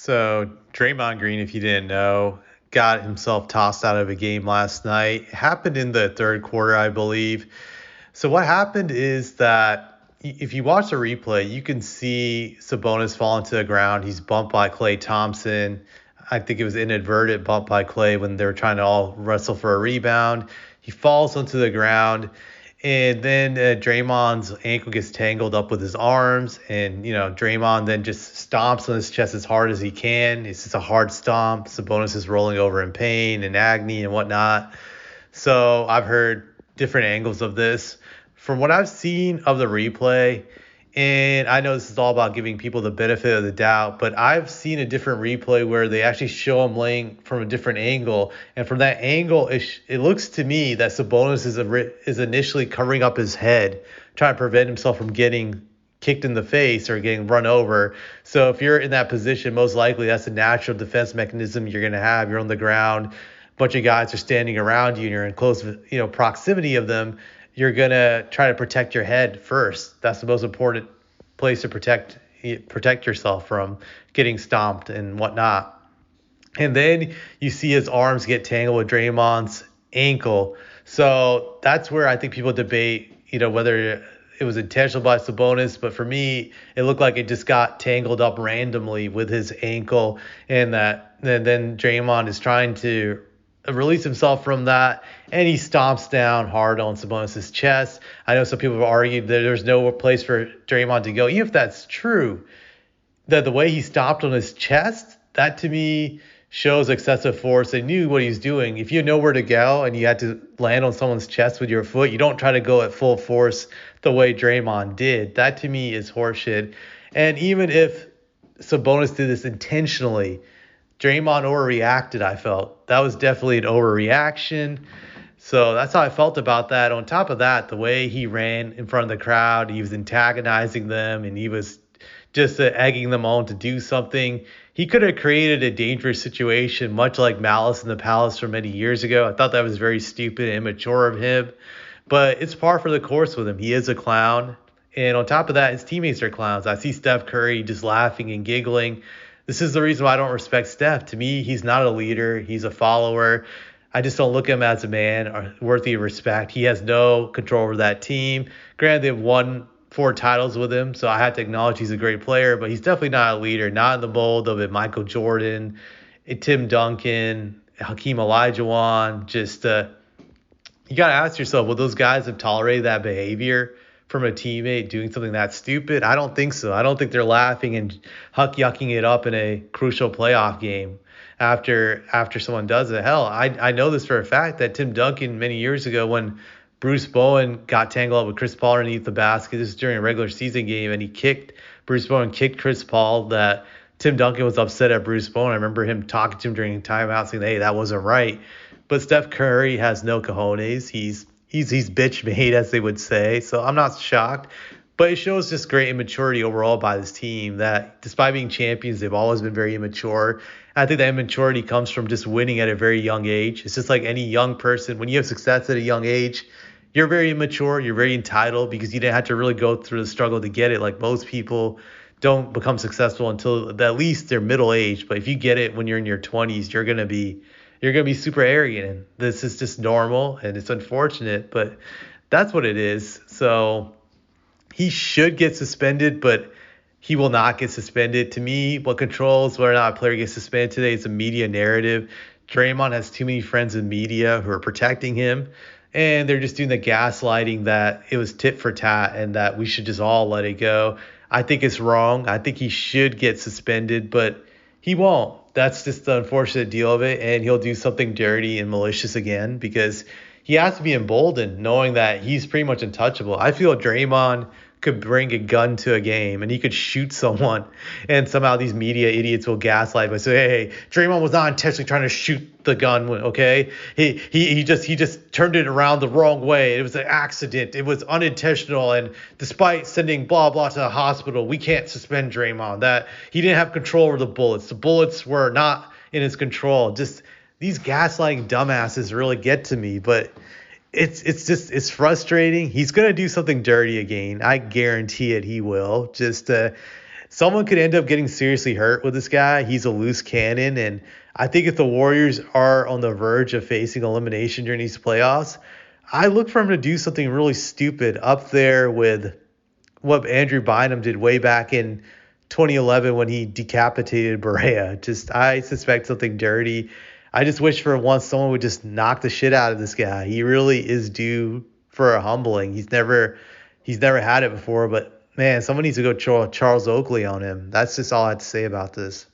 So Draymond Green, if you didn't know, got himself tossed out of a game last night. It happened in the third quarter, I believe. So what happened is that if you watch the replay, you can see Sabonis falling to the ground. He's bumped by Klay Thompson. I think it was inadvertent bump by Klay when they were trying to all wrestle for a rebound. He falls onto the ground. And then Draymond's ankle gets tangled up with his arms, and Draymond then just stomps on his chest as hard as he can. It's just a hard stomp. Sabonis is rolling over in pain and agony and whatnot. So I've heard different angles of this. From what I've seen of the replay, and I know this is all about giving people the benefit of the doubt, but I've seen a different replay where they actually show him laying from a different angle. And from that angle, it looks to me that Sabonis is initially covering up his head, trying to prevent himself from getting kicked in the face or getting run over. So if you're in that position, most likely that's a natural defense mechanism you're going to have. You're on the ground, a bunch of guys are standing around you, and you're in close proximity of them. You're going to try to protect your head first. That's the most important place to protect yourself from getting stomped and whatnot. And then you see his arms get tangled with Draymond's ankle. So that's where I think people debate, whether it was intentional by Sabonis, but for me, it looked like it just got tangled up randomly with his ankle, and then Draymond is trying to release himself from that, and he stomps down hard on Sabonis' chest. I know some people have argued that there's no place for Draymond to go. Even if that's true, that the way he stomped on his chest, that to me shows excessive force. They knew what he was doing. If you know where to go and you had to land on someone's chest with your foot, you don't try to go at full force the way Draymond did. That to me is horseshit. And even if Sabonis did this intentionally, Draymond overreacted, I felt. That was definitely an overreaction. So that's how I felt about that. On top of that, the way he ran in front of the crowd, he was antagonizing them, and he was just egging them on to do something. He could have created a dangerous situation, much like Malice in the Palace from many years ago. I thought that was very stupid and immature of him. But it's par for the course with him. He is a clown. And on top of that, his teammates are clowns. I see Steph Curry just laughing and giggling. This is the reason why I don't respect Steph. To me, he's not a leader. He's a follower. I just don't look at him as a man or worthy of respect. He has no control over that team. Granted, they've won 4 titles with him, so I have to acknowledge he's a great player, but he's definitely not a leader, not in the mold of it. Michael Jordan, Tim Duncan, Hakeem Olajuwon. Just you got to ask yourself, will those guys have tolerated that behavior from a teammate doing something that stupid? I don't think so. I don't think they're laughing and yucking it up in a crucial playoff game after someone does it. Hell, I know this for a fact that Tim Duncan many years ago, when Bruce Bowen got tangled up with Chris Paul underneath the basket, this was during a regular season game, and Bruce Bowen kicked Chris Paul, that Tim Duncan was upset at Bruce Bowen. I remember him talking to him during timeout saying, hey, that wasn't right. But Steph Curry has no cojones. He's bitch made, as they would say. So I'm not shocked. But it shows just great immaturity overall by this team, that despite being champions, they've always been very immature. I think that immaturity comes from just winning at a very young age. It's just like any young person. When you have success at a young age, you're very immature. You're very entitled because you didn't have to really go through the struggle to get it. Like most people don't become successful until at least they're middle age. But if you get it when you're in your 20s, you're going to be super arrogant. And this is just normal, and it's unfortunate, but that's what it is. So he should get suspended, but he will not get suspended. To me, what controls whether or not a player gets suspended today is a media narrative. Draymond has too many friends in media who are protecting him, and they're just doing the gaslighting that it was tit for tat and that we should just all let it go. I think it's wrong. I think he should get suspended, but he won't. That's just the unfortunate deal of it, and he'll do something dirty and malicious again because he has to be emboldened knowing that he's pretty much untouchable. I feel Draymond could bring a gun to a game and he could shoot someone, and somehow these media idiots will gaslight by saying, hey, Draymond was not intentionally trying to shoot the gun, okay? He just turned it around the wrong way. It was an accident. It was unintentional, and despite sending blah blah to the hospital, we can't suspend Draymond. That he didn't have control over the bullets. The bullets were not in his control. Just these gaslighting dumbasses really get to me, but it's frustrating. He's gonna do something dirty again. I guarantee it. He will. Just someone could end up getting seriously hurt with this guy. He's a loose cannon. And I think if the Warriors are on the verge of facing elimination during these playoffs, I look for him to do something really stupid up there with what Andrew Bynum did way back in 2011 when he decapitated Berea. I suspect something dirty. I just wish for once someone would just knock the shit out of this guy. He really is due for a humbling. He's never had it before, but man, someone needs to go Charles Oakley on him. That's just all I have to say about this.